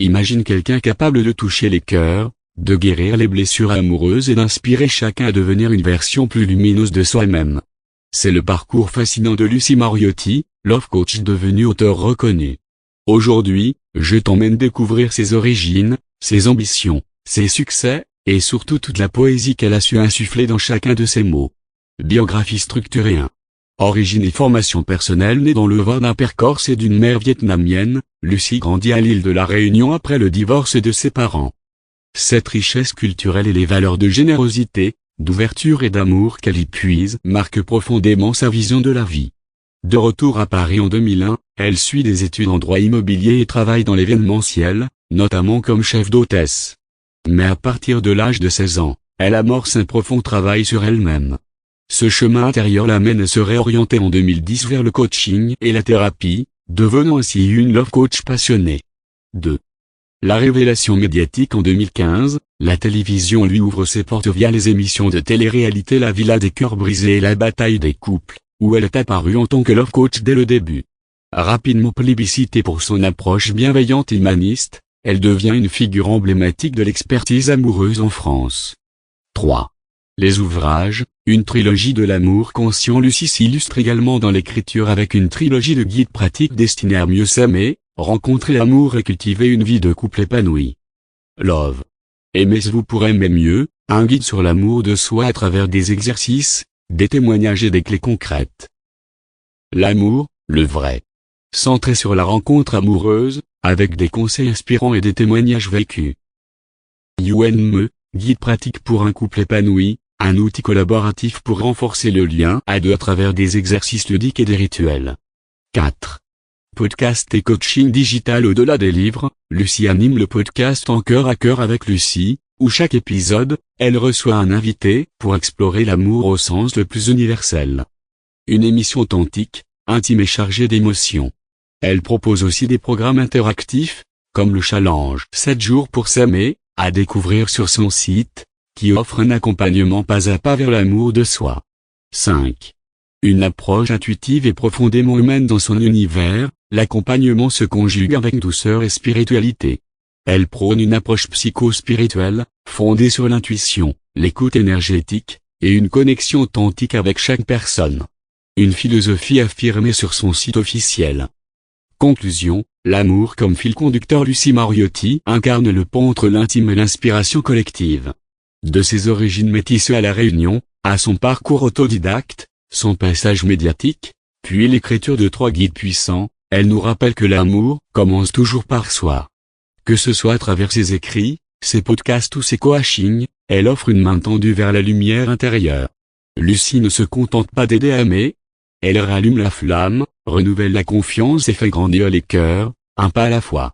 Imagine quelqu'un capable de toucher les cœurs, de guérir les blessures amoureuses et d'inspirer chacun à devenir une version plus lumineuse de soi-même. C'est le parcours fascinant de Lucie Mariotti, love coach devenue auteure reconnue. Aujourd'hui, je t'emmène découvrir ses origines, ses ambitions, ses succès, et surtout toute la poésie qu'elle a su insuffler dans chacun de ses mots. Biographie structurée 1. Origine et formation personnelle. Née dans le Var d'un père corse et d'une mère vietnamienne, Lucie grandit à l'île de la Réunion après le divorce de ses parents. Cette richesse culturelle et les valeurs de générosité, d'ouverture et d'amour qu'elle y puise marquent profondément sa vision de la vie. De retour à Paris en 2001, elle suit des études en droit immobilier et travaille dans l'événementiel, notamment comme chef d'hôtesse. Mais à partir de l'âge de 16 ans, elle amorce un profond travail sur elle-même. Ce chemin intérieur l'amène à se réorienter en 2010 vers le coaching et la thérapie, devenant ainsi une love coach passionnée. 2. La révélation médiatique. En 2015, la télévision lui ouvre ses portes via les émissions de télé-réalité La Villa des cœurs brisés et La Bataille des couples, où elle est apparue en tant que love coach dès le début. Rapidement plébiscitée pour son approche bienveillante et humaniste, elle devient une figure emblématique de l'expertise amoureuse en France. 3. Les ouvrages, une trilogie de l'amour conscient. Lucie s'illustre également dans l'écriture avec une trilogie de guides pratiques destinés à mieux s'aimer, rencontrer l'amour et cultiver une vie de couple épanouie. Love. Aimez-vous pour aimer mieux, un guide sur l'amour de soi à travers des exercices, des témoignages et des clés concrètes. L'amour, le vrai. Centré sur la rencontre amoureuse, avec des conseils inspirants et des témoignages vécus. UNME, guide pratique pour un couple épanoui, un outil collaboratif pour renforcer le lien à deux à travers des exercices ludiques et des rituels. 4. Podcast et coaching digital. Au-delà des livres, Lucie anime le podcast En cœur à cœur avec Lucie, où chaque épisode, elle reçoit un invité pour explorer l'amour au sens le plus universel. Une émission authentique, intime et chargée d'émotions. Elle propose aussi des programmes interactifs, comme le challenge 7 jours pour s'aimer, à découvrir sur son site, qui offre un accompagnement pas à pas vers l'amour de soi. 5. Une approche intuitive et profondément humaine dans son univers, l'accompagnement se conjugue avec douceur et spiritualité. Elle prône une approche psycho-spirituelle, fondée sur l'intuition, l'écoute énergétique, et une connexion authentique avec chaque personne. Une philosophie affirmée sur son site officiel. Conclusion, l'amour comme fil conducteur. Lucie Mariotti incarne le pont entre l'intime et l'inspiration collective. De ses origines métissées à La Réunion, à son parcours autodidacte, son passage médiatique, puis l'écriture de 3 guides puissants, elle nous rappelle que l'amour commence toujours par soi. Que ce soit à travers ses écrits, ses podcasts ou ses coachings, elle offre une main tendue vers la lumière intérieure. Lucie ne se contente pas d'aider à aimer, elle rallume la flamme, renouvelle la confiance et fait grandir les cœurs, un pas à la fois.